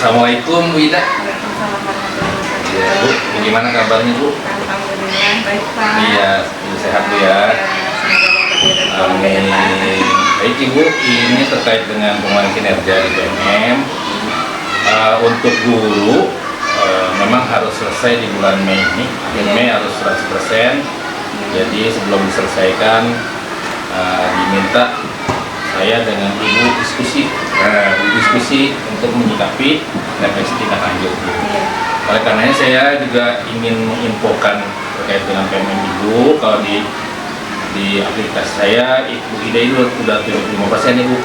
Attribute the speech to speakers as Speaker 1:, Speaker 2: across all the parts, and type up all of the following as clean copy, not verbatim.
Speaker 1: Assalamualaikum Bu Ida.
Speaker 2: Waalaikumsalam warahmatullahi wabarakatuh.
Speaker 1: Ya Bu, bagaimana kabarnya Bu?
Speaker 2: Alhamdulillah baik Pak.
Speaker 1: Iya, sehat Bu ya.
Speaker 2: Semoga Bapak tidak keluarga ya Pak.
Speaker 1: Amin. Baik Ibu, ini terkait dengan pengembangan kinerja di PNM. Untuk guru memang harus selesai di bulan Mei ini. Mei harus 100%. Jadi sebelum diselesaikan diminta saya dengan Ibu diskusi, untuk menyikapi refleksi tindak lanjut. Oleh karenanya saya juga ingin menginfokan terkait dengan PNM Ibu. Kalau di aplikasi saya Ibu Ida itu sudah 75% Ibu.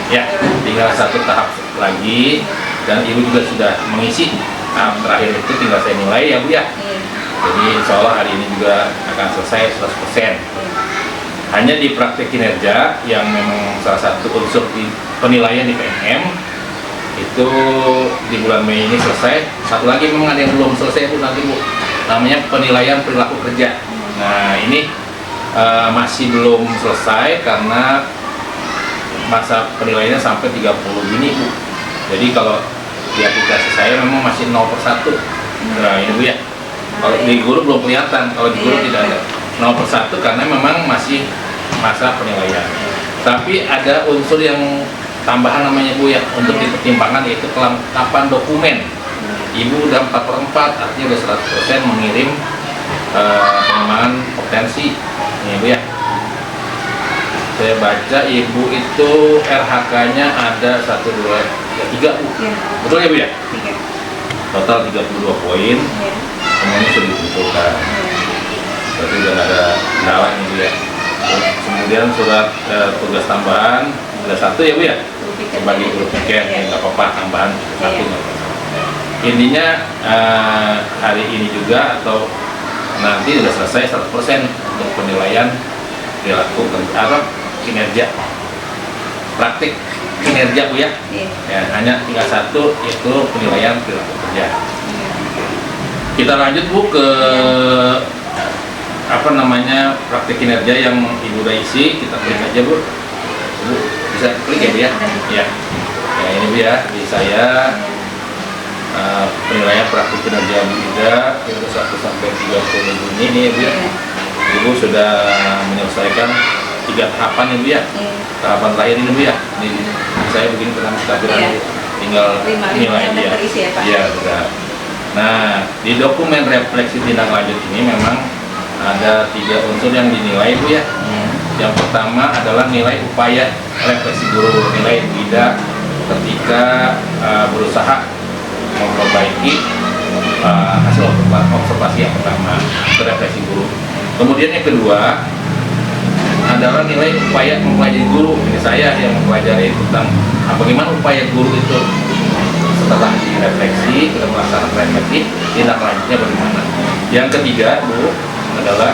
Speaker 1: Ya, tinggal satu tahap lagi dan Ibu juga sudah mengisi tahap terakhir itu, tinggal saya nilai ya Bu ya. Jadi insya Allah hari ini juga akan selesai 100%. Hanya di praktik kinerja yang memang salah satu unsur di penilaian di PNM itu di bulan Mei ini selesai. Satu lagi memang ada yang belum selesai Bu nanti Bu, namanya penilaian perilaku kerja. Nah ini masih belum selesai karena masa penilaiannya sampai 30 Juni Bu. Jadi kalau di aplikasi saya memang masih 0/1. Nah ini Bu ya. Kalau di guru belum kelihatan, kalau di guru tidak ada 0/1 karena memang masih masa penilaian. Tapi ada unsur yang tambahan namanya Bu ya, untuk dipertimbangkan yaitu kelengkapan dokumen. Ibu udah 4/4, artinya udah 100% mengirim pengembangan potensi. Ini Bu ya. Saya baca Ibu itu RHK-nya ada 1, 2, 3 Bu. Betul ya Bu ya?
Speaker 2: 3.
Speaker 1: Total 32 poin. Semuanya sudah dikumpulkan. Berarti udah nggak ada kendala ini Bu ya. Kemudian surat tugas tambahan ada 1 ya Bu ya, sebagai guru piket, nggak apa-apa, tambahan 1 nggak apa-apa. Intinya hari ini juga atau nanti sudah selesai 100% untuk penilaian perilaku atau kinerja, praktik kinerja Bu ya. Ya, hanya tinggal 1 yaitu penilaian perilaku kerja. Kita lanjut Bu ke praktik kinerja yang Ibu udah isi. Kita klik aja Bu. Ibu bisa klik ya Bu ya. Ya. Ya ini Bu ya, di saya penilaian praktik kinerja Bu Ida itu 1 sampai 30 Juni ini ya Bu ya. Ibu sudah menyelesaikan 3 tahapan ya Bu ya. Tahapan terakhir ini Bu ya. Ini saya begini penampilan tinggal nilai dia. Iya sudah. Nah, di dokumen refleksi tindak lanjut ini memang ada 3 unsur yang dinilai Bu ya. Yang pertama adalah nilai upaya refleksi guru, nilai Bu Ida ketika berusaha memperbaiki hasil observasi yang pertama, itu refleksi guru. Kemudian yang kedua adalah nilai upaya mempelajari guru. Ini saya yang mempelajari tentang bagaimana upaya guru itu setelah direfleksi, kita melaksanakan refleksi, tindak lanjutnya bagaimana. Yang ketiga Bu adalah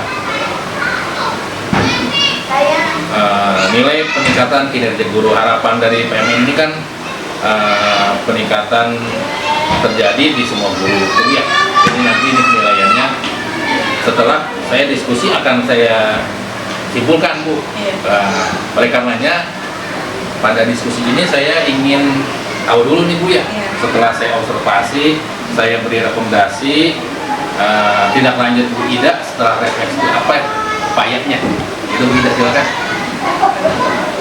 Speaker 1: nilai peningkatan kinerja guru. Harapan dari PMN ini kan peningkatan terjadi di semua guru ya. Jadi nanti ini penilaiannya setelah saya diskusi akan saya simpulkan Bu. Oleh karenanya pada diskusi ini saya ingin tahu dulu nih Bu ya. Setelah saya observasi, saya beri rekomendasi tindak lanjut Bu Ida setelah refleksi apa upayanya. Itu Bu Ida silakan.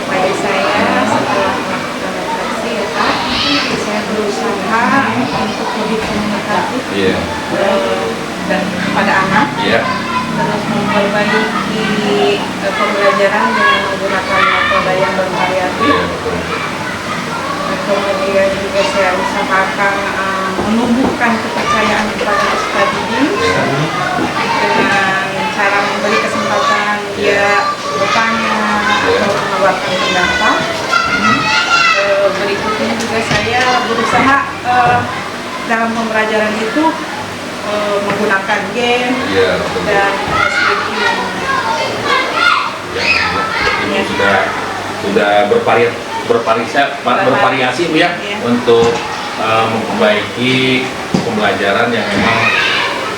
Speaker 2: Upaya saya setelah melakukan refleksi ya Pak, saya berusaha untuk lebih komunikatif dan kepada anak. Terus memperbaiki pembelajaran dengan menggunakan metode yang bervariatif. Kemudian juga saya usahakan menumbuhkan kepercayaan kepada peserta didik dengan cara memberi kesempatan dia bertanya atau mengeluarkan pendapat. Berikutnya juga saya berusaha dalam pembelajaran itu menggunakan game dan speaking.
Speaker 1: Ini sudah bervariasi Bu ya, untuk memperbaiki pembelajaran yang memang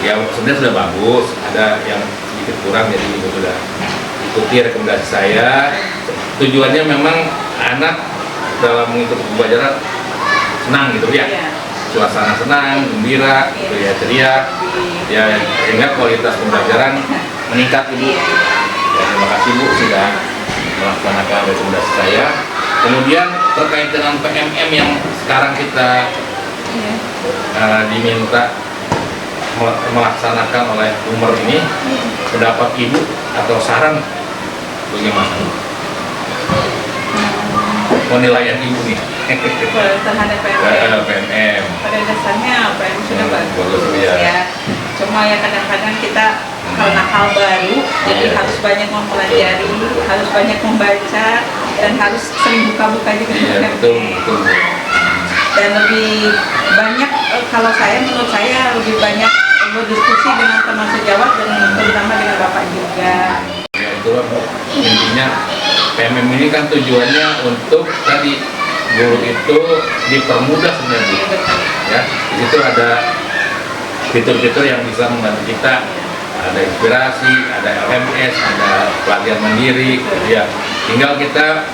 Speaker 1: ya sebenarnya sudah bagus, ada yang sedikit kurang, jadi Ibu sudah ikuti rekomendasi saya. Tujuannya memang anak dalam mengikuti pembelajaran senang gitu ya. suasana senang, gembira, gitu ya, ceria, ya sehingga kualitas pembelajaran meningkat Ibu.
Speaker 2: Iya.
Speaker 1: Ya, terima kasih Bu sudah melaksanakan rekomendasi saya. Kemudian terkait dengan PMM yang sekarang kita diminta melaksanakan oleh Umar ini, pendapat Ibu atau saran bagaimana? Penilaian Ibu nih
Speaker 2: terhadap
Speaker 1: PMM.
Speaker 2: pada dasarnya PMM sudah bagus
Speaker 1: ya.
Speaker 2: ya. Cuma ya kadang-kadang kita karena hal baru, jadi harus banyak mempelajari, harus banyak membaca, dan harus sering buka-buka juga.
Speaker 1: Iya, betul.
Speaker 2: Dan lebih banyak, kalau menurut saya lebih banyak berdiskusi dengan teman sejawat dan terutama dengan Bapak juga.
Speaker 1: Ya itulah Bu, intinya PMM ini kan tujuannya untuk tadi guru itu dipermudah sebenarnya Bu. Ya, di situ ada fitur-fitur yang bisa membantu kita, ada inspirasi, ada LMS, ada pelatihan mandiri, gitu ya. Tinggal kita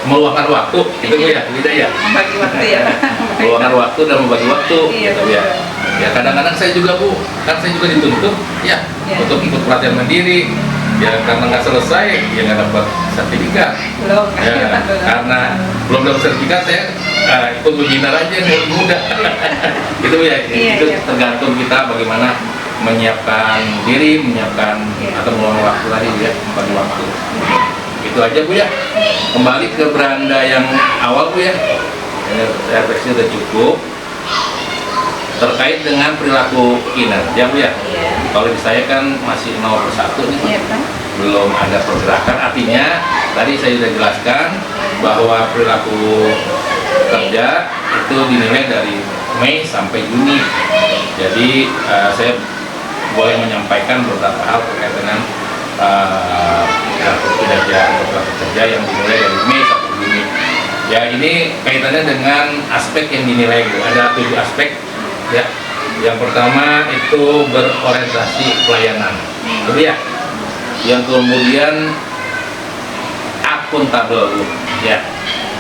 Speaker 1: meluangkan waktu, gitu Bu ya, tidak ya?
Speaker 2: Membagi waktu ya Pak.
Speaker 1: Meluangkan waktu dan membagi waktu, gitu ya. Ya kadang-kadang saya juga Bu, kan saya juga dituntut ya untuk ikut pelatihan mandiri. Ya karena nggak selesai, ya nggak dapat sertifikat.
Speaker 2: Belum.
Speaker 1: Ya, karena belum dapat sertifikat saya ikut webinar aja yang muda. Gitu ya, itu tergantung kita bagaimana menyiapkan diri, menyiapkan atau meluangkan waktu tadi ya, membagi waktu. Itu aja Bu ya. Kembali ke beranda yang awal Bu ya. Refleksi udah cukup. Terkait dengan perilaku kinerja Bu ya. Kalau di saya kan masih 0/1 nih. Belum ada pergerakan, artinya tadi saya sudah jelaskan bahwa perilaku kerja itu dinilai dari Mei sampai Juni. Jadi saya boleh menyampaikan beberapa hal terkait dengan perilaku kinerja atau perilaku kerja yang dinilai dari Mei sampai Juni. Ya ini kaitannya dengan aspek yang dinilai Bu. Ada 7 aspek ya. Yang pertama itu berorientasi pelayanan, itu ya. Yang kemudian akuntabel Bu ya.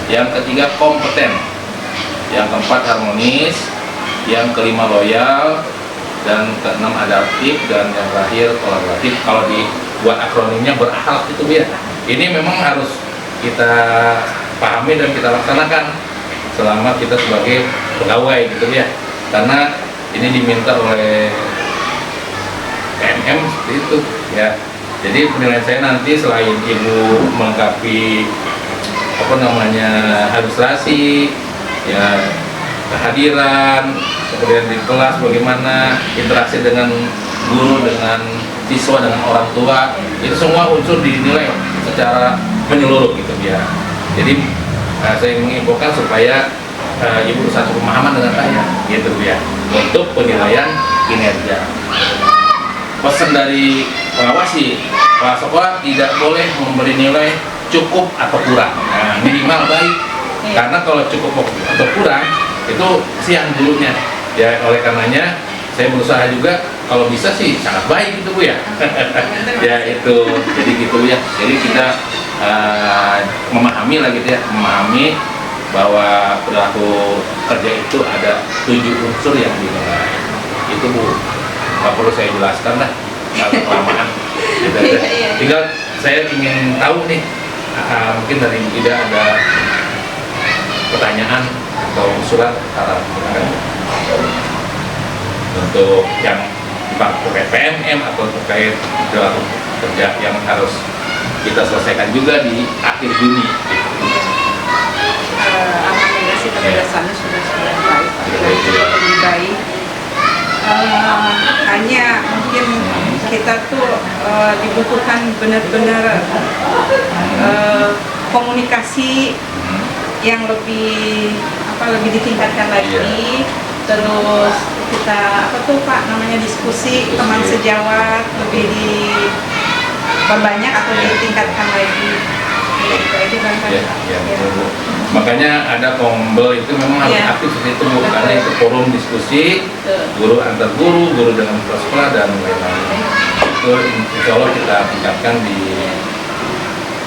Speaker 1: Yang ketiga kompeten. Yang keempat harmonis. Yang kelima loyal. Dan keenam adaptif. Dan yang terakhir kolaboratif. Kalau dibuat akronimnya berakhlak itu Bu ya. Ini memang harus kita pahami dan kita laksanakan selama kita sebagai pegawai gitu ya. Karena ini diminta oleh PMM seperti itu ya. Jadi penilaian saya nanti selain Ibu melengkapi administrasi ya, kehadiran, kemudian di kelas bagaimana interaksi dengan guru, dengan siswa, dengan orang tua, itu semua unsur dinilai secara menyeluruh gitu ya. Jadi saya menginfokan supaya Ibu satu pemahaman dengan saya gitu ya, untuk penilaian kinerja. Pesan dari pengawasi, kepala sekolah tidak boleh memberi nilai cukup atau kurang, minimal baik. Karena kalau cukup atau kurang itu siang dulunya ya. Oleh karenanya saya berusaha juga kalau bisa sih sangat baik gitu Bu ya. Ya itu jadi gitu ya. Jadi kita memahami lah gitu ya, memahami bahwa perilaku kerja itu ada 7 unsur yang dinilai. Itu Bu, nggak perlu saya jelaskan lah, nggak kelamaan. Tinggal saya ingin tahu nih, mungkin dari Bu Ida ada pertanyaan atau usulan saran untuk yang terkait PMM atau terkait perilaku kerja yang harus kita selesaikan juga di akhir Juni.
Speaker 2: Alhamdulillah sih pada dasarnya sudah baik, lebih baik. Hanya mungkin kita tuh dibutuhkan benar-benar komunikasi yang lebih ditingkatkan lagi. Terus kita diskusi teman sejawat lebih diperbanyak atau ditingkatkan lagi. Itu aja kan.
Speaker 1: Makanya ada tombol itu memang harus aktif di situ Bu, karena itu forum diskusi guru antar guru, guru dengan kepala sekolah dan lain-lain. Itu insya Allah kita tingkatkan di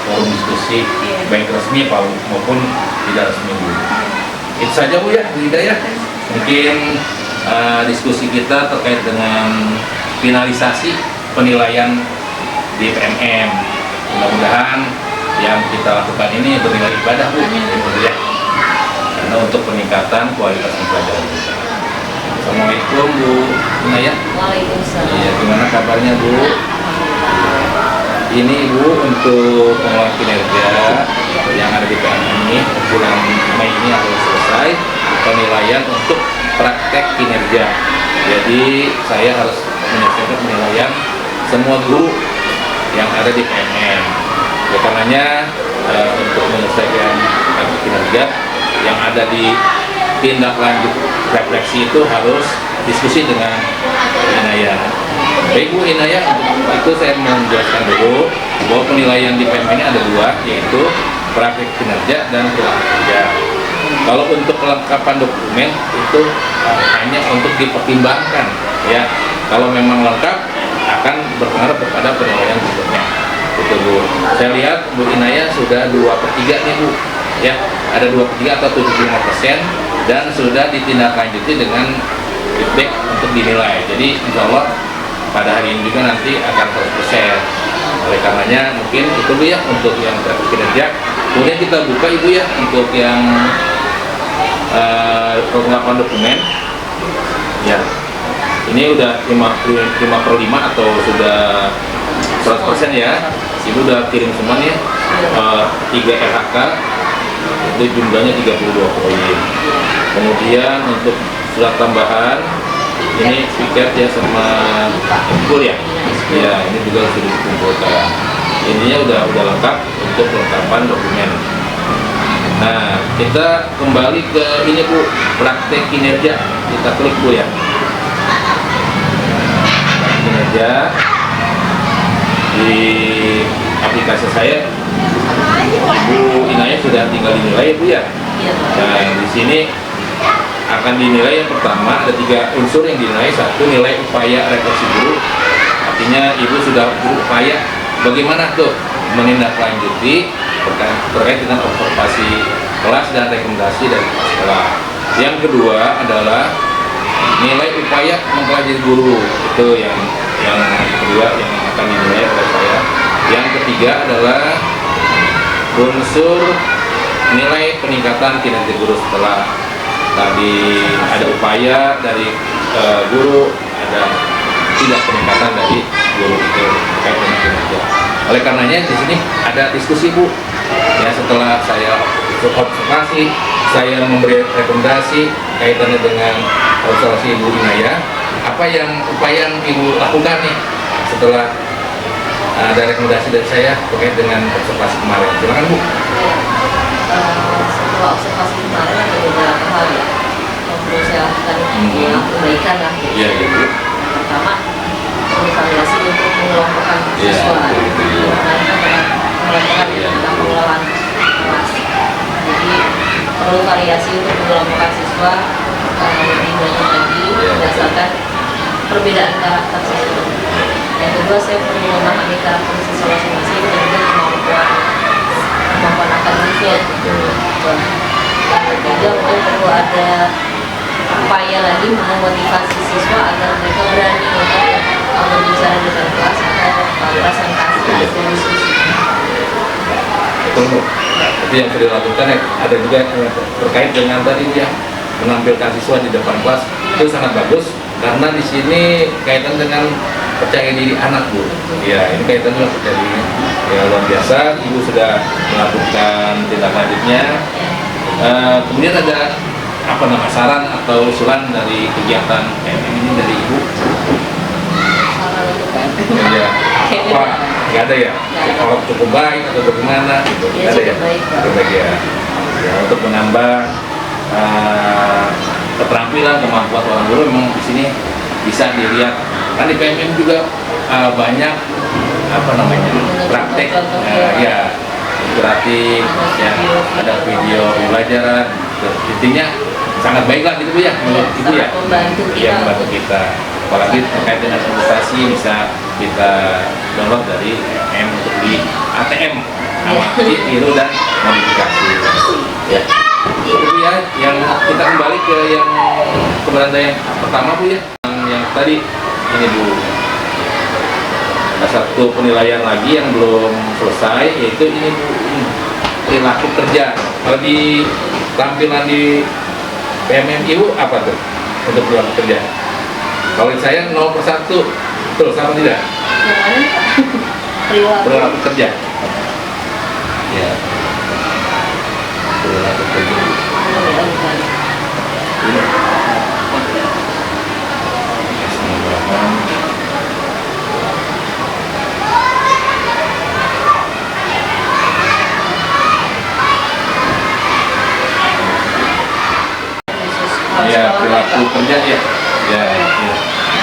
Speaker 1: forum diskusi baik resmi maupun tidak resmi Bu. Itu saja Bu ya, Bu Ida ya. mungkin diskusi kita terkait dengan finalisasi penilaian di PMM. Mudah-mudahan yang kita lakukan ini bernilai ibadah, Bu. Gitu ya. Karena untuk peningkatan kualitas pembelajaran kita. Assalamualaikum, Bu Inaya.
Speaker 3: Waalaikumsalam.
Speaker 1: Iya, gimana kabarnya, Bu? Ini Ibu untuk pengelolaan kinerja yang ada di PMM ini bulan Mei ini harus selesai penilaian untuk praktek kinerja. Jadi saya harus menyelesaikan penilaian semua guru yang ada di PMM. Oleh karenanya untuk menyelesaikan praktek kinerja yang ada di tindak lanjut refleksi itu harus diskusi dengan Inaya. Baik Bu Inaya, untuk itu saya menjelaskan dulu bahwa penilaian di PMM ini ada dua, yaitu praktek kinerja dan perilaku kerja. Kalau untuk kelengkapan dokumen itu hanya untuk dipertimbangkan, ya. Kalau memang lengkap akan berpengaruh kepada penilaian berikutnya. Itu Bu. Saya lihat Bu Inaya sudah 2/3 nih Bu, ya. Ada 2/3 atau 75% dan sudah ditindaklanjuti dengan feedback untuk dinilai. Jadi insya Allah pada hari ini juga nanti akan 100%. Oleh karenanya mungkin itu Bu ya untuk yang praktek kinerja. Kemudian kita buka Ibu ya untuk yang kelengkapan dokumen. Ya, ini udah 5/5 atau sudah 100% ya. Ibu udah kirim semua nih 3 RHK, itu jumlahnya 32 poin. Kemudian untuk surat tambahan ini piket ya sama kumpul ya. Ya, ini juga sudah dikumpulkan. Intinya udah lengkap untuk kelengkapan dokumen. Nah, kita kembali ke ini Bu, praktek kinerja. Kita klik Bu ya. Praktek kinerja di aplikasi saya, Bu Inaya sudah tinggal dinilai Bu ya. Dan di sini akan dinilai yang pertama ada 3 unsur yang dinilai. Satu, nilai upaya refleksi guru. Artinya Ibu sudah berupaya bagaimana tuh menindaklanjuti terkait dengan observasi kelas dan rekomendasi dari kepala sekolah. Yang kedua adalah nilai upaya mempelajari guru, itu yang kedua yang akan dinilai oleh saya. Yang ketiga adalah unsur nilai peningkatan kinerja guru setelah tadi ada upaya dari guru, ada tidak peningkatan dari guru itu terkait dengan kinerja. Oleh karenanya di sini ada diskusi Bu. Ya, setelah saya observasi, saya memberi rekomendasi kaitannya dengan observasi Ibu Inaya, apa yang upaya yang Ibu lakukan nih setelah ada rekomendasi dari saya terkait dengan observasi kemarin. Silakan Bu.
Speaker 3: Setelah observasi kemarin ada beberapa hal ya yang perlu saya lakukan yang perbaikan lah.
Speaker 1: Iya, gitu.
Speaker 3: Pertama, evaluasi untuk mengelompokkan siswa. Mengelompokkan tentang pengelolaan kelas. Jadi perlu variasi untuk mengelompokkan siswa lebih banyak lagi berdasarkan perbedaan karakter siswa. Yang kedua, saya perlu memahami karakter siswa masing-masing dan juga kemampuan akademiknya. Yang ketiga, mungkin perlu ada upaya lagi memotivasi siswa agar mereka berani untuk berbicara dengan kelas atau presentasi dan diskusi.
Speaker 1: Betul Bu. Itu yang sudah dilakukan ya. Ada juga terkait dengan tadi ya menampilkan siswa di depan kelas, itu sangat bagus karena di sini kaitan dengan percaya diri anak Bu. Ya, ini kaitan dengan percaya diri. Ya, luar biasa. Ibu sudah melakukan tindak lanjutnya. Kemudian ada apa nama saran atau usulan dari kegiatan PMM ini dari Ibu?
Speaker 3: Saran untuk PMM.
Speaker 1: Ya, apa? Nggak ada ya? Kalau cukup baik atau bagaimana? Gitu.
Speaker 3: Ya,
Speaker 1: Nggak ada ya?
Speaker 3: cukup baik, Pak.
Speaker 1: Cukup baik ya. Ya, untuk menambah keterampilan, kemampuan orang guru memang di sini bisa dilihat. Kan di PMM juga banyak apa namanya praktek, ya interaktif, ya ada video pembelajaran. Intinya sangat baik lah gitu Bu ya, menurut Ibu ya.
Speaker 3: Membantu kita.
Speaker 1: Iya, membantu kita. Apalagi terkait dengan investasi bisa kita download dari PMM untuk di ATM, amati, tiru dan modifikasi. Ya. Bu ya, yang kita kembali ke yang beranda yang pertama Bu ya, yang tadi ini Bu. Ada satu penilaian lagi yang belum selesai, yaitu ini Bu, ini, perilaku kerja. Kalau di tampilan di PMMI Bu apa tuh untuk perilaku kerja? Kalau saya 0/1, betul sama tidak?
Speaker 3: Yang mana?
Speaker 1: Perilaku kerja. Ya. Perilaku kerja. Ini. Ya, perilaku kerja ya. Ya.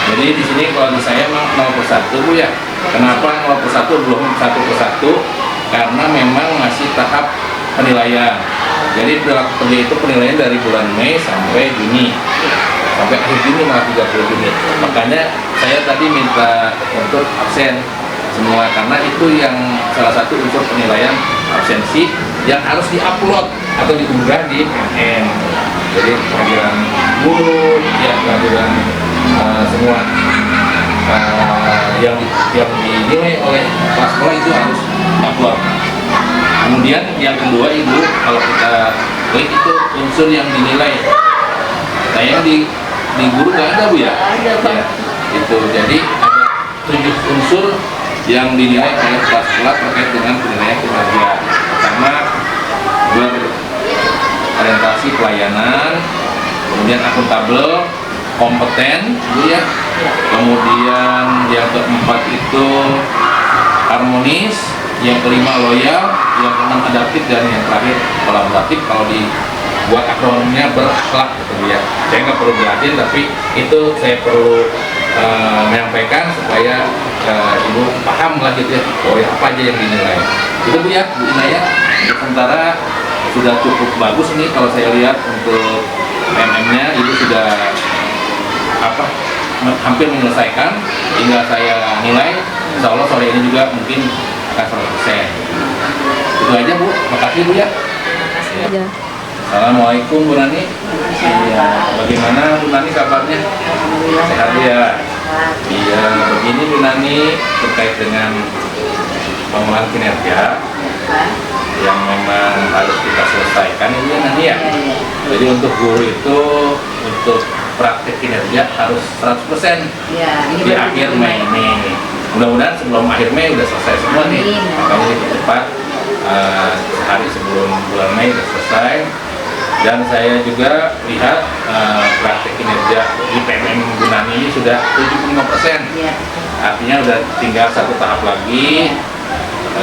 Speaker 1: Jadi di sini kalau di saya memang 0/1 Bu ya. Kenapa 0/1 belum 1/1? Karena memang masih tahap penilaian. Jadi perilaku kerja itu penilaian dari bulan Mei sampai Juni, sampai akhir Juni malah 30 Juni. Makanya saya tadi minta untuk absen semua, karena itu yang salah satu unsur penilaian absensi yang harus diupload atau diunggah di PNM. Jadi kehadiran guru, ya kehadiran semua yang dinilai oleh kepala sekolah itu harus upload. Kemudian yang kedua Ibu, kalau kita klik itu unsur yang dinilai. Nah yang di guru nggak ada Bu ya?
Speaker 3: Ada Pak.
Speaker 1: Ya, itu jadi ada 7 unsur yang dinilai oleh kepala sekolah terkait dengan penilaian kinerja. Pertama, berorientasi pelayanan, kemudian akuntabel, kompeten, Bu ya. Kemudian yang keempat itu harmonis, yang kelima loyal, yang keenam adaptif, dan yang terakhir kolaboratif. Kalau dibuat akronimnya berakhlak gitu ya. Saya nggak perlu jelasin, tapi itu saya perlu menyampaikan supaya Ibu paham lah gitu ya, oh ya apa aja yang dinilai. Itu Bu ya, Bu Inaya. Sementara sudah cukup bagus nih kalau saya lihat untuk MM-nya, Ibu sudah hampir menyelesaikan, tinggal saya nilai. Insya Allah sore ini juga mungkin akan 100%. Itu aja Bu, makasih Bu ya.
Speaker 3: Aja.
Speaker 1: Assalamualaikum Bu Nani. Iya, bagaimana Bu Nani kabarnya? Sehat Bu ya? Iya, begini Bu Nani, terkait dengan pengelolaan kinerja yang memang harus kita selesaikan ini ya Nani ya. Jadi untuk guru itu, untuk praktik kinerja harus 100%
Speaker 3: Ya, ini
Speaker 1: di akhir Mei ini. Mudah-mudahan sebelum akhir Mei udah selesai semua nih.
Speaker 3: Amin.
Speaker 1: Makanya cepat sehari sebelum bulan Mei udah selesai. Dan saya juga lihat praktik kinerja di PMM Bu Nani ini sudah 75%.
Speaker 3: Ya.
Speaker 1: Artinya udah tinggal satu tahap lagi.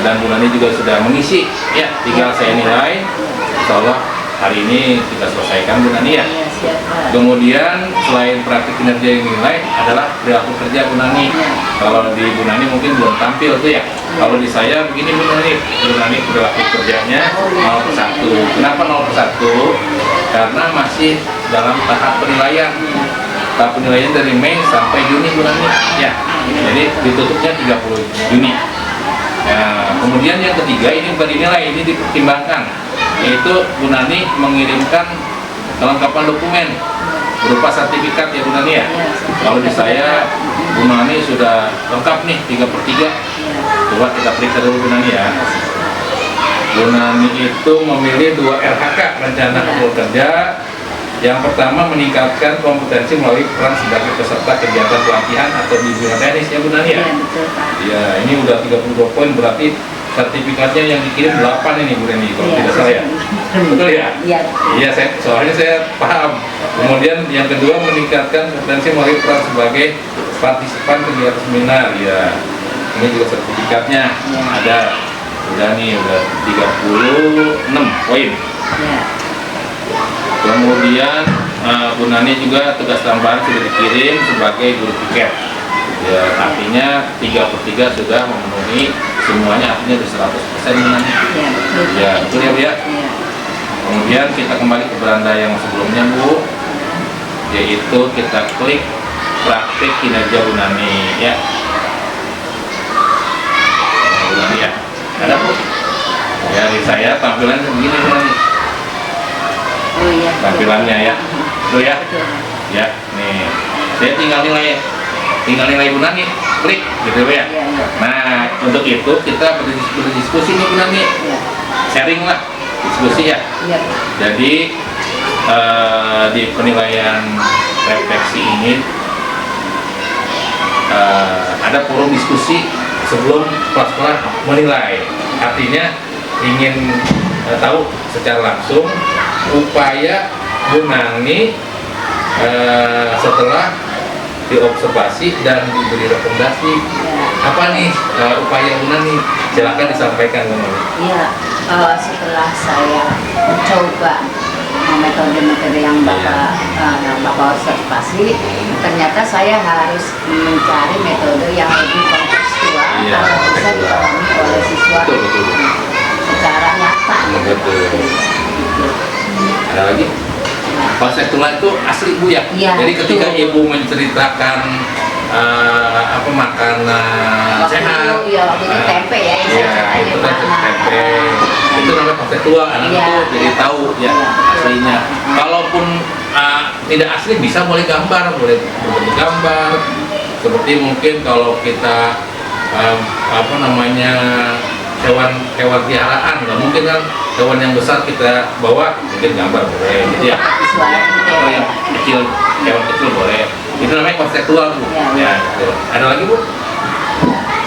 Speaker 1: Dan Bu Nani juga sudah mengisi, ya tinggal saya nilai. Insya Allah hari ini kita selesaikan Bu Nani ya.
Speaker 3: Ya, siap Pak.
Speaker 1: Kemudian selain praktik kinerja yang dinilai adalah perilaku kerja Bu Nani. Kalau di Bu Nani mungkin belum tampil tuh ya. Kalau di saya begini Bu Nani perilaku kerjanya 0/1. Kenapa 0/1? Karena masih dalam tahap penilaian. Tahap penilaian dari Mei sampai Juni Bu Nani. Ya. Jadi ditutupnya 30 Juni. Nah, kemudian yang ketiga ini bukan dinilai, ini dipertimbangkan, yaitu Bu Nani mengirimkan kelengkapan dokumen berupa sertifikat ya Bu Nani ya. Kalau di saya Bu Nani sudah lengkap nih 3/3. Coba kita periksa dulu Bu Nani ya. Bu Nani itu memilih 2 RHK, rencana kerja. Yang pertama, meningkatkan kompetensi melalui peran sebagai peserta kegiatan pelatihan atau bimbingan teknis ya Bu Nani ya.
Speaker 3: Iya, betul Pak.
Speaker 1: Ya, ini udah 32 poin, berarti sertifikatnya yang dikirim 8 ini Bu Nani kalau
Speaker 3: Iya,
Speaker 1: tidak salah ya. Betul ya?
Speaker 3: Iya.
Speaker 1: Iya, soalnya saya paham. Kemudian yang kedua, meningkatkan kompetensi melalui peran sebagai partisipan kegiatan seminar ya. Ini juga sertifikatnya ada. Udah nih, udah 36 poin.
Speaker 3: Ya.
Speaker 1: Kemudian Bu Nani juga tugas tambahan sudah dikirim sebagai guru piket. Ya, artinya 3/3 sudah memenuhi semuanya, artinya sudah 100% Bu Nani.
Speaker 3: Ya, betul.
Speaker 1: Ya, betul ya Bu ya.
Speaker 3: Ya.
Speaker 1: Kemudian kita kembali ke beranda yang sebelumnya Bu, yaitu kita klik praktik kinerja Bu Nani ya. Bu Nani ya. Ada Bu? Ya, di saya tampilan begini Bu Nani.
Speaker 3: Oh iya.
Speaker 1: tampilannya ya. Tuh ya.
Speaker 3: Betul.
Speaker 1: Ya, nih. Saya tinggal nilai Bu Nani, klik gitu ya.
Speaker 3: Iya, iya.
Speaker 1: Nah, untuk itu kita berdiskusi nih Bu Nani.
Speaker 3: Iya.
Speaker 1: Sharing lah, diskusi ya.
Speaker 3: Iya.
Speaker 1: Jadi di penilaian refleksi ini ada forum diskusi sebelum kepala sekolah menilai. Artinya ingin tahu secara langsung upaya Bu Nani setelah diobservasi dan diberi rekomendasi. Apa nih upaya Bu Nani? Silakan disampaikan Bu Nani.
Speaker 3: Iya, setelah saya mencoba metode-metode yang Bapak observasi, ternyata saya harus mencari metode yang lebih kontekstual
Speaker 1: Iya,
Speaker 3: agar bisa
Speaker 1: kontekstual.
Speaker 3: dipahami oleh siswa
Speaker 1: Betul.
Speaker 3: secara nyata.
Speaker 1: Betul.
Speaker 3: Gitu.
Speaker 1: Ada lagi? Konseptual itu asli Bu ya.
Speaker 3: Iya,
Speaker 1: Jadi ketika
Speaker 3: betul.
Speaker 1: Ibu menceritakan apa makanan
Speaker 3: Waktu
Speaker 1: sehat,
Speaker 3: itu, iya, waktu itu tempe ya, yang saya
Speaker 1: iya,
Speaker 3: ceritain
Speaker 1: itu kan
Speaker 3: gimana.
Speaker 1: tempe. Itu namanya konseptual, anak
Speaker 3: Iya,
Speaker 1: itu jadi
Speaker 3: iya.
Speaker 1: tahu ya
Speaker 3: Iya, betul.
Speaker 1: aslinya. Kalaupun tidak asli bisa boleh gambar, boleh berbentuk gambar. Seperti mungkin kalau kita apa namanya hewan peliharaan, nggak mungkin kan hewan yang besar kita bawa, mungkin gambar boleh gitu ya.
Speaker 3: Visualnya gitu
Speaker 1: Atau
Speaker 3: ya.
Speaker 1: yang kecil, hewan kecil boleh. Itu namanya konseptual Bu.
Speaker 3: Iya,
Speaker 1: Ya,
Speaker 3: iya.
Speaker 1: gitu. Ada lagi Bu?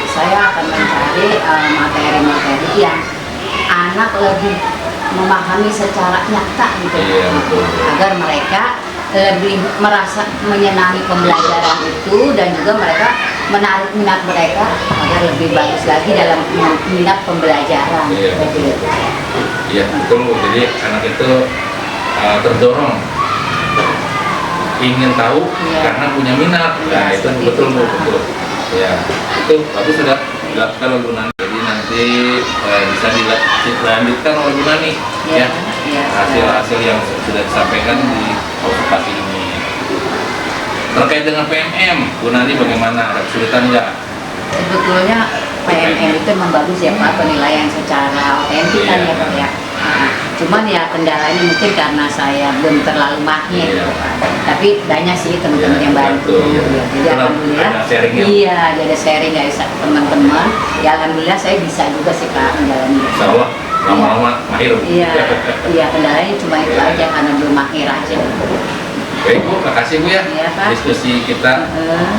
Speaker 3: Saya akan mencari materi-materi yang anak lebih memahami secara nyata gitu.
Speaker 1: Iya, betul.
Speaker 3: Agar mereka lebih merasa menyenangi pembelajaran itu dan juga mereka menarik minat mereka agar lebih bagus lagi dalam minat pembelajaran.
Speaker 1: Iya, betul.
Speaker 3: Gitu.
Speaker 1: Iya betul Bu. Jadi anak itu terdorong ingin tahu
Speaker 3: Iya.
Speaker 1: karena punya minat.
Speaker 3: Iya,
Speaker 1: Nah itu
Speaker 3: seperti
Speaker 1: betul
Speaker 3: itu,
Speaker 1: Bu,
Speaker 3: Pak.
Speaker 1: betul. Ya itu bagus sudah dilakukan oleh Bu Nani. Jadi nanti bisa dilanjutkan oleh Bu Nani
Speaker 3: Iya,
Speaker 1: ya
Speaker 3: iya.
Speaker 1: hasil-hasil yang sudah disampaikan di observasi ini. Terkait dengan PMM, Bu Nani bagaimana? Ada kesulitan nggak?
Speaker 3: Sebetulnya PMM itu memang bagus ya Pak, penilaian secara otentik kan
Speaker 1: Iya.
Speaker 3: ya Pak ya. Nah, cuman ya kendalanya mungkin karena saya belum terlalu mahir
Speaker 1: Iya.
Speaker 3: gitu, Pak. Tapi banyak sih teman-teman
Speaker 1: Iya,
Speaker 3: yang bantu.
Speaker 1: betul.
Speaker 3: Ya. Jadi
Speaker 1: Karena
Speaker 3: alhamdulillah.
Speaker 1: ada sharing ya?
Speaker 3: Iya, ada sharing dari teman-teman. Ya alhamdulillah saya bisa juga sih Pak menjalani.
Speaker 1: Insya Allah lama-lama mahir Bu.
Speaker 3: Iya, iya kendalanya cuma itu aja karena belum mahir aja.
Speaker 1: Baik Bu, makasih Bu ya.
Speaker 3: Iya, Pak.
Speaker 1: Diskusi kita
Speaker 3: Heeh.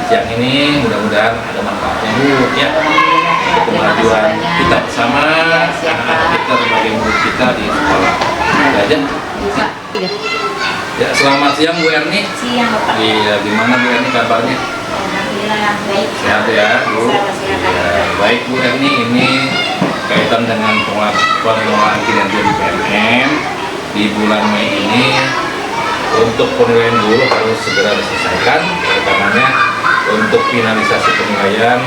Speaker 1: siang ini mudah-mudahan ada manfaatnya Bu ya.
Speaker 3: Alhamdulillah Pak.
Speaker 1: Untuk
Speaker 3: Terima kasih
Speaker 1: kemajuan
Speaker 3: banyak.
Speaker 1: kita bersama,
Speaker 3: Iya, siap,
Speaker 1: anak-anak
Speaker 3: Pak.
Speaker 1: kita sebagai murid kita di sekolah.
Speaker 3: Iya.
Speaker 1: Itu aja.
Speaker 3: Bisa. Iya.
Speaker 1: Ya, selamat siang Bu Erni.
Speaker 2: Siang Bapak.
Speaker 1: Iya, gimana Bu Erni kabarnya?
Speaker 2: Alhamdulillah baik.
Speaker 1: Sehat ya Bu?
Speaker 2: Silakan.
Speaker 1: Iya, baik Bu Erni, ini kaitan dengan pengelolaan kinerja di PMM di bulan Mei ini. Untuk penilaian guru harus segera diselesaikan, oleh karenanya untuk finalisasi penilaian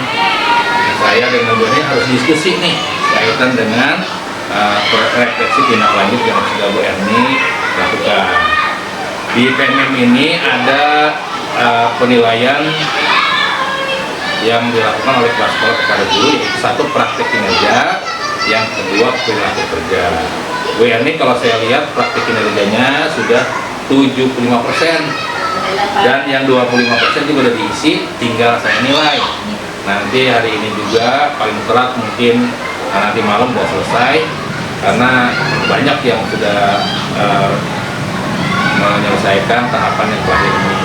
Speaker 1: saya dengan Bu Erni harus diskusi nih kaitan dengan refleksi tindak lanjut yang sudah Bu Erni lakukan. Di PMM ini ada penilaian yang dilakukan oleh kepala sekolah kepada guru, yaitu satu praktik kinerja, yang kedua perilaku kerja. Bu Erni kalau saya lihat praktik kinerjanya sudah 75% dan yang 25% juga sudah diisi, tinggal saya nilai. Nanti hari ini juga paling telat mungkin nanti malam sudah selesai karena banyak yang sudah menyelesaikan tahapan yang terakhir ini.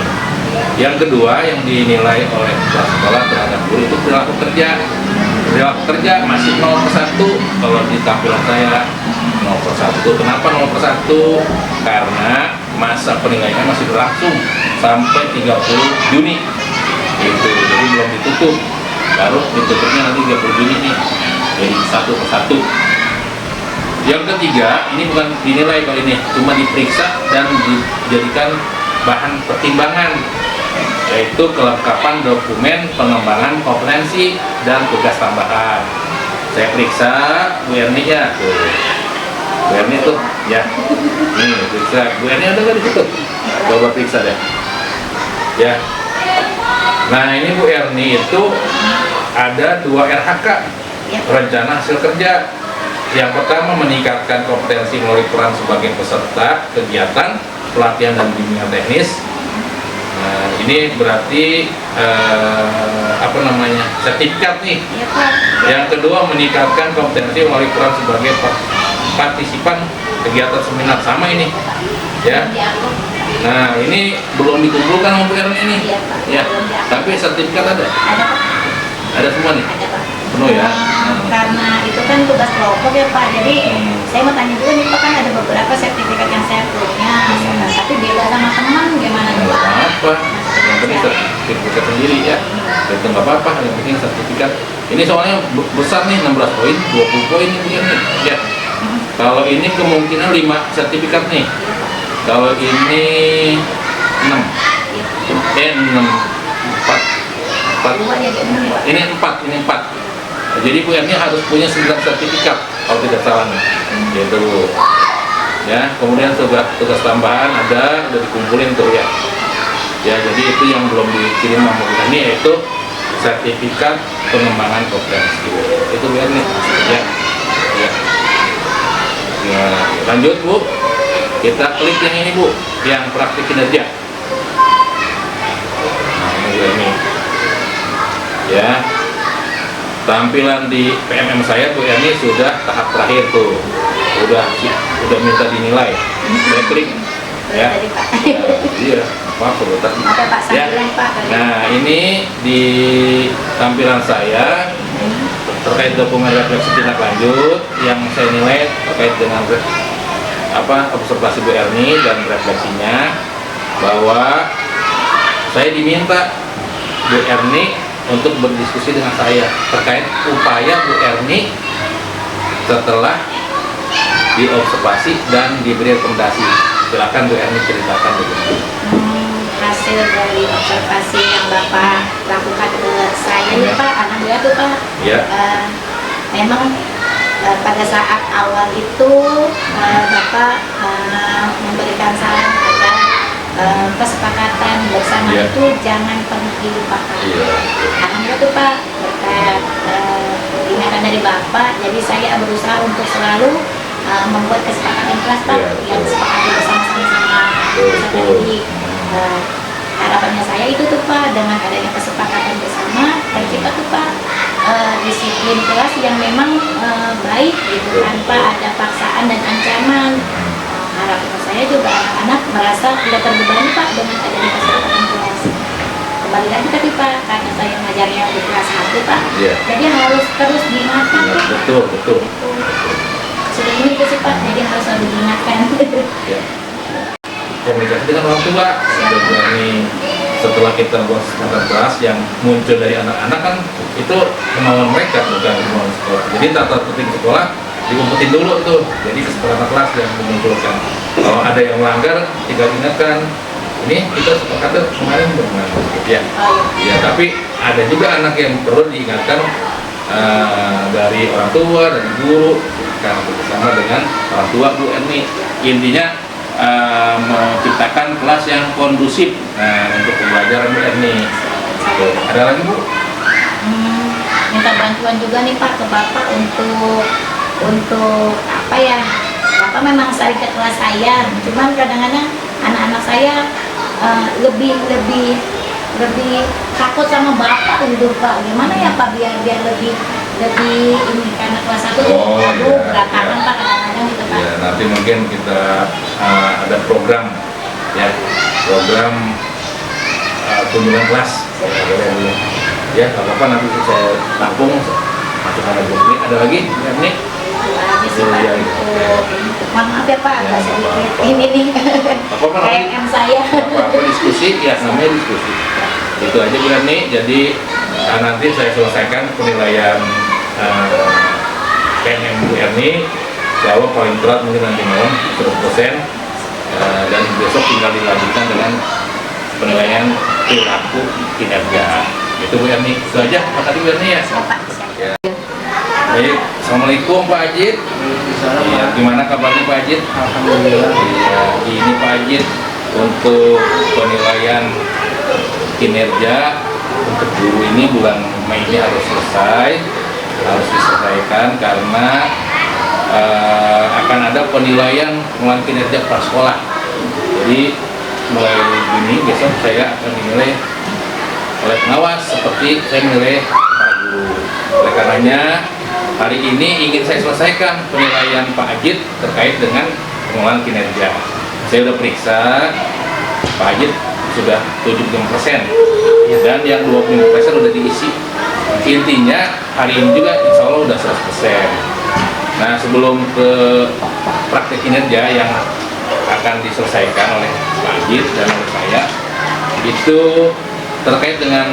Speaker 1: Yang kedua yang dinilai oleh kepala sekolah terhadap guru itu perilaku kerja. Perilaku kerja masih 0/1 kalau di tampilan saya 0/1. Kenapa 0/1? Karena masa penilaian masih berlangsung sampai 30 Juni. Gitu. Jadi belum ditutup. Baru ditutupnya nanti 30 Juni nih. Jadi 1/1. Yang ketiga, ini bukan dinilai kalau ini, cuma diperiksa dan dijadikan bahan pertimbangan, yaitu kelengkapan dokumen pengembangan kompetensi dan tugas tambahan. Saya periksa Bu Erni ya, tuh. Bu Erni tuh, ya. Nih, periksa. Bu Erni ada nggak di situ? Coba periksa deh. Ya. Nah, ini Bu Erni itu ada 2 RHK, rencana hasil kerja. yang pertama meningkatkan kompetensi melalui peran sebagai peserta kegiatan pelatihan dan bimbingan teknis. Nah, ini berarti sertifikat nih.
Speaker 2: Iya Pak.
Speaker 1: Yang kedua meningkatkan kompetensi melalui peran sebagai partisipan kegiatan seminar, sama ini ya. Nah, ini belum dikumpulkan sama Bu Erni ini.
Speaker 3: Iya, Pak.
Speaker 1: Ya,
Speaker 3: Belum diangkat.
Speaker 1: tapi sertifikat ada.
Speaker 3: Ada Pak.
Speaker 1: Ada semua nih.
Speaker 3: Ada Pak.
Speaker 1: Penuh ya.
Speaker 2: Karena itu kan tugas kelompok ya Pak, jadi saya mau tanya juga nih Pak, kan ada beberapa sertifikat yang saya punya, tapi beda sama teman gimana nih
Speaker 1: Nggak
Speaker 2: Pak?
Speaker 1: apa-apa, yang penting sertifikat sendiri ya. Itu nggak apa-apa, yang penting sertifikat. Ini soalnya besar nih, 16 poin, 20 poin ini punya nih. Ya. Kalau ini kemungkinan 5 sertifikat nih. Kalau ini 6. 6. 4.
Speaker 3: Dua jadi 6 Pak.
Speaker 1: Ini 4. Jadi Bu Erni harus punya 9 sertifikat kalau tidak salah nih. Gitu. Ya, kemudian tugas tambahan ada, udah dikumpulin tuh ya. Ya, jadi itu yang belum dikirim sama Bu Erni, yaitu sertifikat pengembangan kompetensi. Itu Bu Erni. Ya. Ya. Ya, lanjut Bu. Kita klik yang ini Bu, yang praktik kinerja. Nah, ini Bu Erni. Ya. Tampilan di PMM saya Bu Erni sudah tahap terakhir tuh, udah minta dinilai. Saya klik ya.
Speaker 2: Tadi Pak.
Speaker 1: Iya, maaf betul.
Speaker 2: Apa Pak
Speaker 1: Ya.
Speaker 2: sambilan Pak? Tadi.
Speaker 1: Nah, ini di tampilan saya terkait dokumen refleksi tindak lanjut yang saya nilai terkait dengan observasi Bu Erni dan refleksinya, bahwa saya diminta Bu Erni untuk berdiskusi dengan saya terkait upaya Bu Erni setelah diobservasi dan diberi rekomendasi. Silakan Bu Erni ceritakan dulu.
Speaker 2: Hasil dari observasi yang Bapak lakukan ke saya nih Pak, anak saya tuh Pak.
Speaker 1: Ya.
Speaker 2: Memang pada saat awal itu Bapak memberikan saran agar kesepakatan bersama
Speaker 1: Iya.
Speaker 2: itu jangan pernah dilupakan.
Speaker 1: Iya.
Speaker 2: Alhamdulillah tuh Pak, berkat ingatan dari Bapak, jadi saya berusaha untuk selalu membuat kesepakatan kelas Pak,
Speaker 1: Iya,
Speaker 2: yang
Speaker 1: betul.
Speaker 2: sepakati bersama-sama sama peserta
Speaker 1: Betul.
Speaker 2: didik. Harapannya saya itu tuh Pak, dengan adanya kesepakatan bersama, tercipta tuh Pak disiplin kelas yang memang baik gitu, tanpa ada paksaan dan ancaman. Harapan saya juga anak-anak merasa tidak terbebani Pak dengan adanya kesepakatan kelas. Kembali lagi tadi Pak, karena saya ngajarnya di kelas 1 Pak,
Speaker 1: Iya.
Speaker 2: jadi harus terus diingatkan
Speaker 1: Iya,
Speaker 2: Pak.
Speaker 1: betul.
Speaker 2: Sudah ini itu sih Pak, jadi harus selalu diingatkan.
Speaker 1: Ya. Komunikasi dengan orang tua. Bu Erni, setelah kita buat kesepakatan kelas yang muncul dari anak-anak kan itu kemauan mereka, bukan kemauan sekolah. Jadi tata tertib sekolah diumpetin dulu tuh, jadi kesepakatan kelas yang memunculkan. Kalau ada yang melanggar, tinggal ingatkan, ini kita sepakatan kemarin dengan ya. Ya, tapi ada juga anak yang perlu diingatkan dari orang tua, dari guru, karena bersama dengan orang tua Bu Erni. Intinya menciptakan kelas yang kondusif untuk pembelajaran Bu Erni. Ada lagi Bu?
Speaker 2: Minta bantuan juga nih Pak ke Bapak untuk apa ya? Bapak memang sering ke kelas saya, cuman kadang-kadang anak-anak saya lebih takut sama Bapak gitu Pak. Gimana ya Pak biar lebih ini, karena kelas 1
Speaker 1: Oh, iya,
Speaker 2: berantakan
Speaker 1: iya.
Speaker 2: Pak kadang-kadang gitu Pak.
Speaker 1: Ya, nanti mungkin kita ada program ya, program kunjungan kelas. Ya, nggak apa-apa, nanti saya tampung masukkan lagi. Ini ada lagi Bu Erni?
Speaker 2: Lagi sih Pak,
Speaker 1: Iya, iya.
Speaker 2: maaf ya Pak, agak sedikit ini nih
Speaker 1: Apa-apa nanti?
Speaker 2: KM saya.
Speaker 1: Apa-apa diskusi, ya namanya diskusi. Itu aja Bu Erni. Jadi nanti saya selesaikan penilaian PNM Bu Erni. Bahwa paling berat mungkin nanti malam 100%, dan besok tinggal dilanjutkan dengan penilaian perilaku kinerja. Itu Bu Erni. Itu aja. Makasih Bu Erni ya.
Speaker 2: Siap Pak, siap.
Speaker 1: Ya. Baik, Assalamualaikum Pak Ajit. Ya, gimana kabarnya Pak Ajit?
Speaker 4: Alhamdulillah.
Speaker 1: Iya, ini Pak Ajit untuk penilaian kinerja untuk guru ini bulan Mei ini harus diselesaikan karena akan ada penilaian pengulangan kinerja prasekolah. Jadi mulai Juni besok saya akan dinilai oleh pengawas seperti saya menilai para guru. Oleh karenanya hari ini ingin saya selesaikan penilaian Pak Ajit terkait dengan pengulangan kinerja. Saya sudah periksa, Pak Ajit sudah 75% dan yang 25% sudah diisi. Intinya hari ini juga insya Allah sudah 100%. Nah, sebelum ke praktek kinerja yang akan diselesaikan oleh Pak Ajit dan oleh saya, itu terkait dengan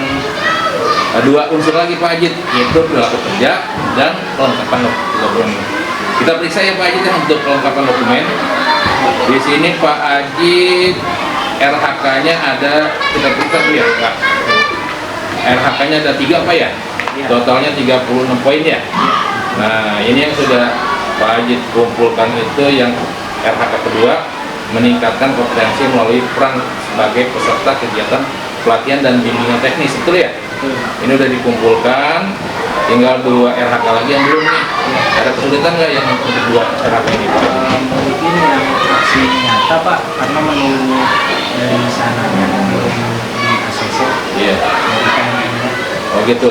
Speaker 1: dua unsur lagi Pak Ajit, yaitu perilaku kerja dan kelengkapan dokumen. Kita periksa ya Pak Ajit ya untuk kelengkapan dokumen. Di sini Pak Ajit RHK-nya ada, kita periksa dulu ya Pak. RHK-nya ada 3 Pak ya? Totalnya 36 poin ya? Nah, ini yang sudah Pak Ajit kumpulkan itu yang RHK kedua, meningkatkan kompetensi melalui peran sebagai peserta kegiatan pelatihan dan bimbingan teknis, betul ya? Ini udah dikumpulkan, tinggal 2 RHK lagi yang belum nih. Ada kesulitan nggak yang untuk 2 RHK ini Pak?
Speaker 4: Mungkin yang aksi nyata Pak, karena menunggu dari sananya belum di ACC.
Speaker 1: Iya.
Speaker 4: Dari KMM.
Speaker 1: Oh gitu.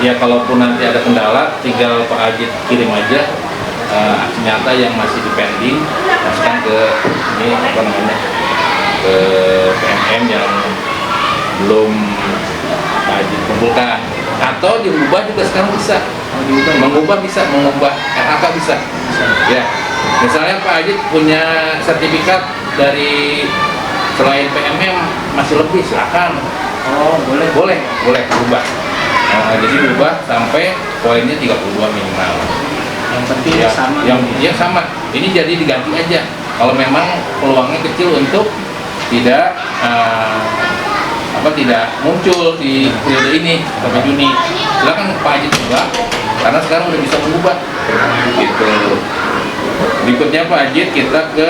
Speaker 1: Ya kalaupun nanti ada kendala, tinggal Pak Ajit kirim aja aksi nyata yang masih di pending, masukkan ke ini apa namanya, ke PMM yang belum Pak Ajit kumpulkan, atau diubah juga sekarang bisa. Mengubah RHK bisa. Ya, misalnya Pak Ajit punya sertifikat dari selain PMM masih lebih, silakan.
Speaker 4: Oh, boleh.
Speaker 1: Boleh berubah. Jadi berubah sampai poinnya 32 minimal.
Speaker 4: Yang penting
Speaker 1: Ya,
Speaker 4: sama.
Speaker 1: yang sama. Ini jadi diganti aja. Kalau memang peluangnya kecil untuk tidak tidak muncul di periode ini sampai Juni, silakan Pak Ajit ubah, karena sekarang udah bisa mengubah. Gitu. Berikutnya Pak Ajit, kita ke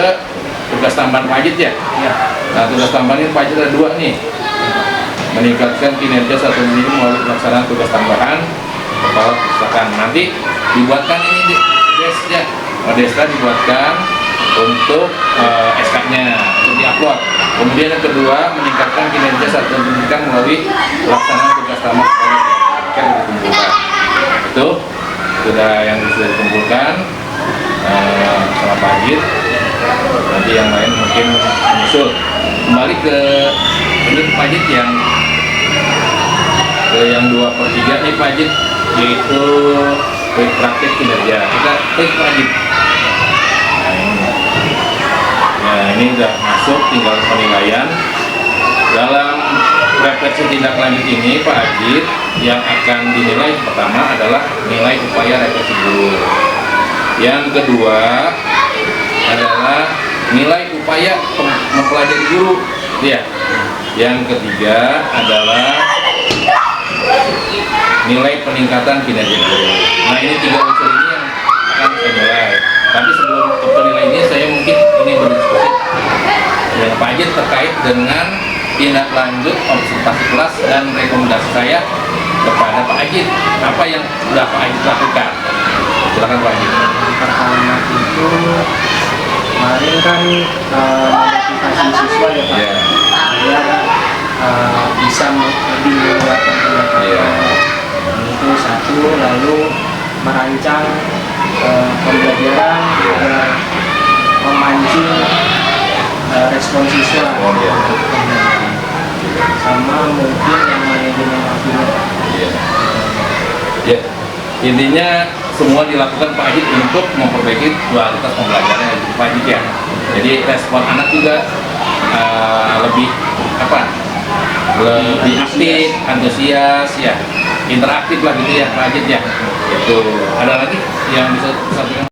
Speaker 1: tugas tambahan Pak Ajit ya. Nah, tugas tambahan ini Pak Ajit ada 2 nih. Meningkatkan kinerja satu minggu melalui pelaksanaan tugas tambahan kepala perpustakaan. Nanti dibuatkan ini desnya, desnya dibuatkan untuk SK-nya untuk diupload. Kemudian yang kedua, meningkatkan kinerja satuan pendidikan melalui pelaksanaan tugas tambahan sekolah yang dikumpulkan. Itu sudah dikumpulkan sama Pak Ajit. Nanti yang lain mungkin menyusul. Kembali ke ini Pak Ajit yang 2/3 nih Pak Ajit, yaitu praktek kinerja. Kita klik Pak Ajit. Nah, ini udah masuk, tinggal penilaian. Dalam refleksi tindak lanjut ini Pak Ajit yang akan dinilai pertama adalah nilai upaya refleksi guru. Yang kedua adalah nilai upaya mempelajari guru, ya. Yang ketiga adalah nilai peningkatan kinerja guru. Nah, ini 3 unsur ini yang akan saya nilai. Tapi sebelum ke penilaian ini, saya mungkin ini berdiskusi dengan Pak Ajit terkait dengan tindak lanjut observasi kelas dan rekomendasi saya kepada Pak Ajit. Apa yang sudah Pak Ajit lakukan? Silakan Pak Ajit.
Speaker 4: Pertama itu kemarin kan motivasi siswa ya Pak, biar bisa lebih menguatkan itu satu, lalu merancang pembelajaran agar memancing respon siswa, sama mungkin yang manajemen waktunya.
Speaker 1: Ya, intinya semua dilakukan Pak Ajit untuk memperbaiki kualitas pembelajaran Pak Ajit ya. Jadi respon anak juga lebih aktif, antusias ya, interaktif lah gitu ya Pak Ajit ya. Itu ada lagi yang bisa disampaikan?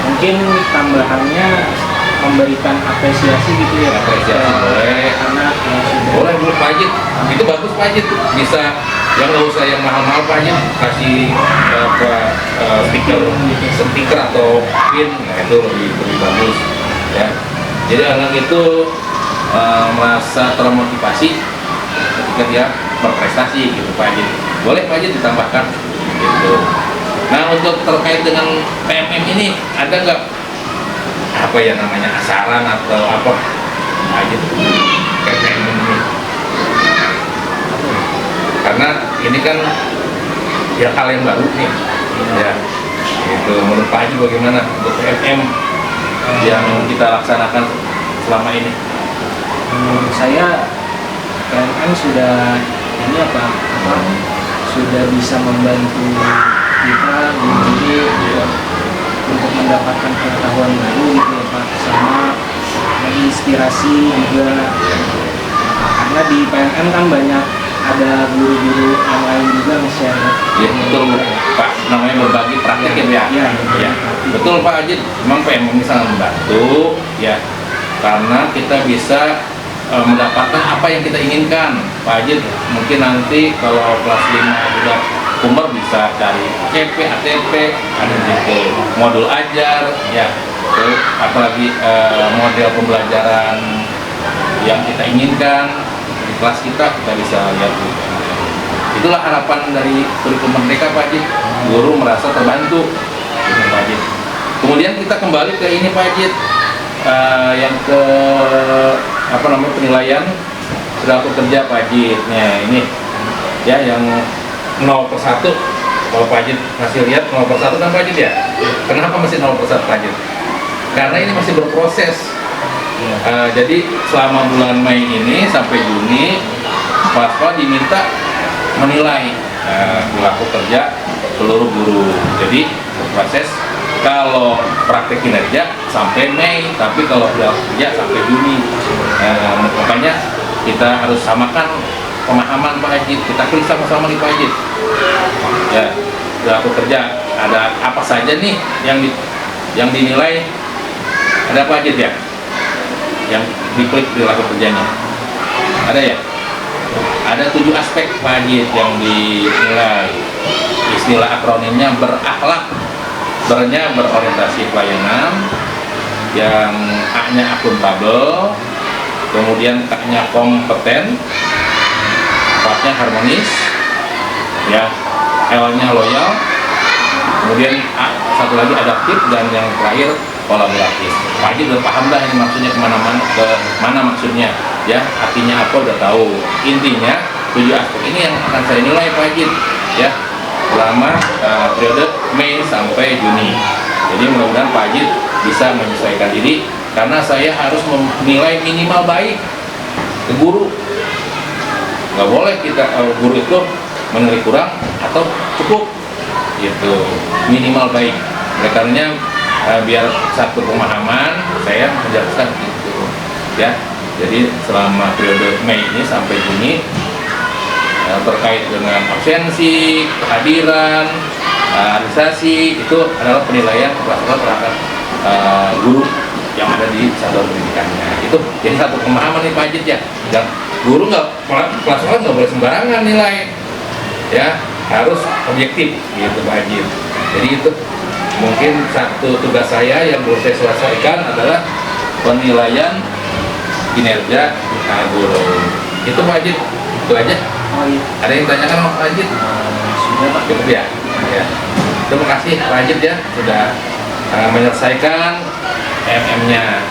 Speaker 4: Mungkin tambahannya memberikan apresiasi gitu ya.
Speaker 1: Apresiasi boleh.
Speaker 4: Anak yang sudah
Speaker 1: Boleh Pak Ajit. Itu bagus Pak Ajit. Bisa yang nggak usah yang mahal-mahal Pak Ajit, kasih stiker atau pin, nah itu lebih bagus ya. Jadi anak itu merasa termotivasi ketika dia berprestasi gitu Pak Ajit. Boleh Pak Ajit ditambahkan gitu. Nah, untuk terkait dengan PMM ini ada nggak apa ya namanya asaran atau apa aja PMM ini? Karena ini kan ya hal yang baru nih, ya. Itu menurut Pak Haji bagaimana untuk PMM yang kita laksanakan selama ini?
Speaker 4: Menurut saya PMM sudah ini sudah bisa membantu kita jadi untuk mendapatkan pengetahuan baru gitu ya Pak, sama menginspirasi juga, karena di PMM kan banyak ada guru-guru yang lain juga nge-share.
Speaker 1: Ya betul Pak, namanya berbagi praktik ya. Ya. Betul Pak Haji, memang PMM ini sangat membantu ya, karena kita bisa mendapatkan apa yang kita inginkan. Pak Haji mungkin nanti kalau kelas 5 udah umur bisa cari CP, ATP, ada gitu modul ajar ya, terus apalagi model pembelajaran yang kita inginkan di kelas kita bisa lihat. Itulah harapan dari kurikulum Merdeka Pak Haji, guru merasa terbantu gitu, Pak Haji. Kemudian kita kembali ke ini Pak Haji, yang ke penilaian perilaku kerja Pak Haji. Nah ini ya yang 0/1. Kalau Pak Haji masih lihat 0/1 kan Pak Haji ya? Kenapa masih 0/1 Pak Haji? Karena ini masih berproses. Jadi selama bulan Mei ini sampai Juni, Pak diminta menilai perilaku kerja seluruh guru. Jadi berproses. Kalau praktek kinerja sampai Mei, tapi kalau perilaku kerja sampai Juni. Makanya kita harus samakan pemahaman Pak Haji. Kita klik sama-sama nih Pak Haji. Ya, perilaku kerja ada apa saja nih yang dinilai? Ada apa aja ya? Yang diklik perilaku kerjanya. Ada ya? Ada 7 aspek Pak Haji yang dinilai. Istilah akronimnya berakhlak, bernya berorientasi pelayanan, yang A-nya akuntabel, kemudian K-nya kompeten, 4-nya harmonis, ya, L-nya loyal, kemudian A, satu lagi adaptif, dan yang terakhir kolaboratif. Pak Haji udah paham dah ini maksudnya kemana maksudnya, ya, artinya apa udah tahu. Intinya 7 aspek ini yang akan saya nilai Pak Haji, ya, selama periode Mei sampai Juni. Jadi mudah-mudahan Pak Haji bisa menyesuaikan diri, karena saya harus menilai minimal baik ke guru. Nggak boleh kita guru itu menilai kurang atau cukup, gitu, minimal baik. Oleh karenanya biar satu pemahaman saya menjelaskan gitu, ya. Jadi selama periode Mei ini sampai Juni, terkait dengan absensi, kehadiran, administrasi, itu adalah penilaian kelas-kelas terhadap guru yang ada di satuan pendidikannya. Itu jadi satu pemahaman nih Pak Haji ya. Dan guru kelas sekolah nggak boleh sembarangan nilai, ya, harus objektif gitu Pak Haji. Jadi itu mungkin satu tugas saya yang belum saya selesaikan adalah penilaian kinerja guru. Itu Pak Haji, itu aja.
Speaker 4: Oh iya.
Speaker 1: Ada yang tanyakan Pak Haji?
Speaker 4: Sudah Pak.
Speaker 1: Cukup ya? Ya. Terima kasih Pak Haji ya sudah menyelesaikan MM-nya.